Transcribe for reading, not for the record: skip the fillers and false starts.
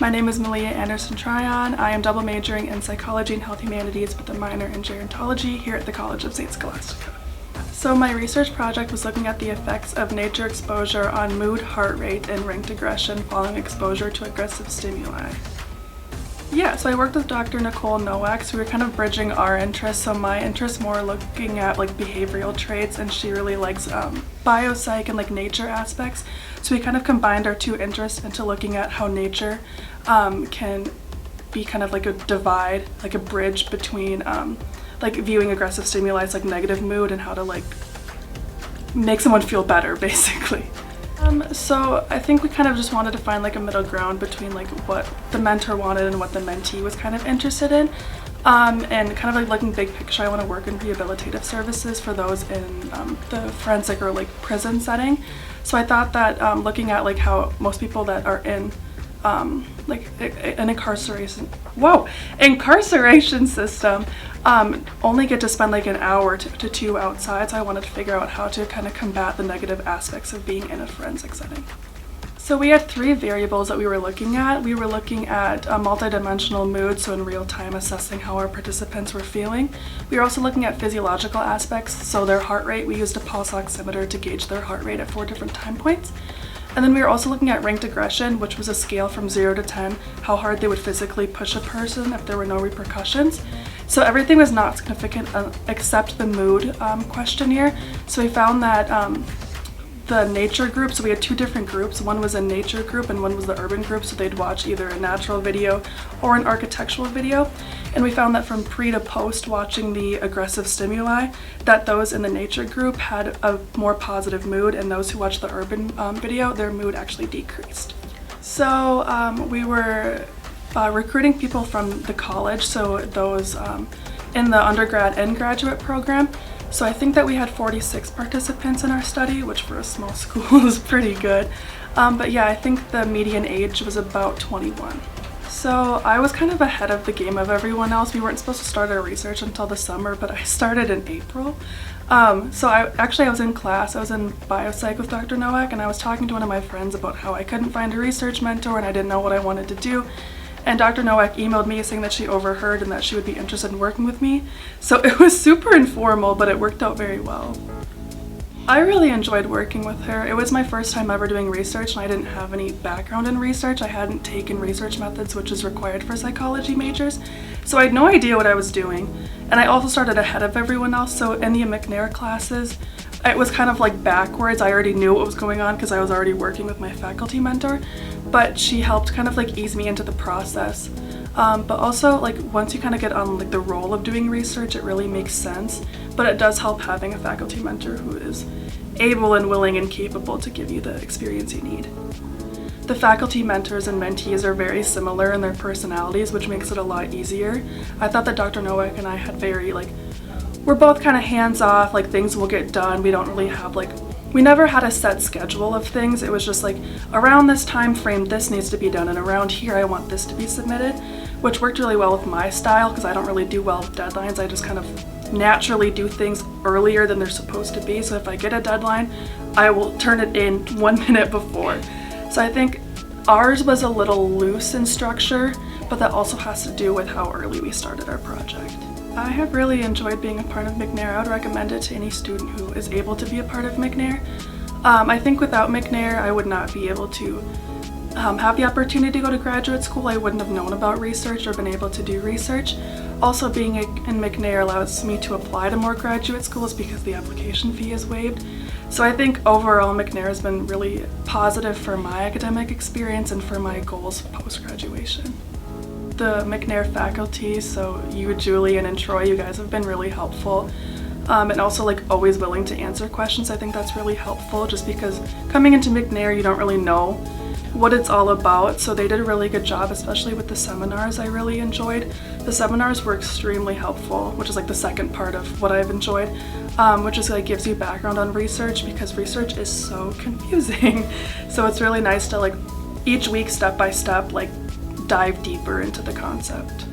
My name is Meliyah Anderson-Tryon. I am double majoring in psychology and health humanities with a minor in gerontology here at the College of St. Scholastica. So my research project was looking at the effects of nature exposure on mood, heart rate, and ranked aggression following exposure to aggressive stimuli. Yeah, so I worked with Dr. Nicole Nowak, so we were kind of bridging our interests. So my interest more looking at like behavioral traits, and she really likes biopsych and like nature aspects. So we kind of combined our two interests into looking at how nature can be kind of like a divide, like a bridge between like viewing aggressive stimuli as like negative mood and how to like make someone feel better, basically. So I think we kind of just wanted to find like a middle ground between like what the mentor wanted and what the mentee was kind of interested in. And kind of like looking big picture, I want to work in rehabilitative services for those in the forensic or like prison setting. So I thought that looking at like how most people that are in like an incarceration system only get to spend like an hour to two outside, so I wanted to figure out how to kind of combat the negative aspects of being in a forensic setting. So we had three variables that we were looking at. We were looking at multidimensional mood, so in real time assessing how our participants were feeling. We were also looking at physiological aspects, so their heart rate. We used a pulse oximeter to gauge their heart rate at 4 different time points. And then we were also looking at ranked aggression, which was a scale from 0 to 10, how hard they would physically push a person if there were no repercussions. So everything was not significant except the mood questionnaire. So we found that the nature group, so we had two different groups. One was a nature group and one was the urban group, so they'd watch either a natural video or an architectural video. And we found that from pre to post watching the aggressive stimuli, that those in the nature group had a more positive mood, and those who watched the urban video, their mood actually decreased. So we were recruiting people from the college, so those in the undergrad and graduate program. So I think that we had 46 participants in our study, which for a small school is pretty good. But yeah, I think the median age was about 21. So I was kind of ahead of the game of everyone else. We weren't supposed to start our research until the summer, but I started in April. So I was in class, I was in biopsych with Dr. Nowak, and I was talking to one of my friends about how I couldn't find a research mentor and I didn't know what I wanted to do. And Dr. Nowak emailed me saying that she overheard and that she would be interested in working with me. So it was super informal, but it worked out very well. I really enjoyed working with her. It was my first time ever doing research, and I didn't have any background in research. I hadn't taken research methods, which is required for psychology majors. So I had no idea what I was doing. And I also started ahead of everyone else. So in the McNair classes, it was kind of like backwards. I already knew what was going on because I was already working with my faculty mentor, but she helped kind of like ease me into the process. But also like once you kind of get on like the role of doing research, it really makes sense. But it does help having a faculty mentor who is able and willing and capable to give you the experience you need. The faculty mentors and mentees are very similar in their personalities, which makes it a lot easier. I thought that Dr. Nowak and I had we're both kind of hands-off, like things will get done. We don't really have we never had a set schedule of things. It was just like around this time frame this needs to be done, and around here I want this to be submitted, which worked really well with my style because I don't really do well with deadlines. I just kind of naturally do things earlier than they're supposed to be. So if I get a deadline, I will turn it in 1 minute before. So I think ours was a little loose in structure, but that also has to do with how early we started our project. I have really enjoyed being a part of McNair. I would recommend it to any student who is able to be a part of McNair. I think without McNair, I would not be able to have the opportunity to go to graduate school. I wouldn't have known about research or been able to do research. Also, being in McNair allows me to apply to more graduate schools because the application fee is waived. So I think overall McNair has been really positive for my academic experience and for my goals post-graduation. The McNair faculty, so you, Julian, and Troy, you guys have been really helpful, and also always willing to answer questions. I think that's really helpful just because coming into McNair you don't really know what it's all about, so they did a really good job, especially with the seminars. I really enjoyed. The seminars were extremely helpful, which is the second part of what I've enjoyed, which is gives you background on research because research is so confusing. So it's really nice to each week step by step dive deeper into the concept.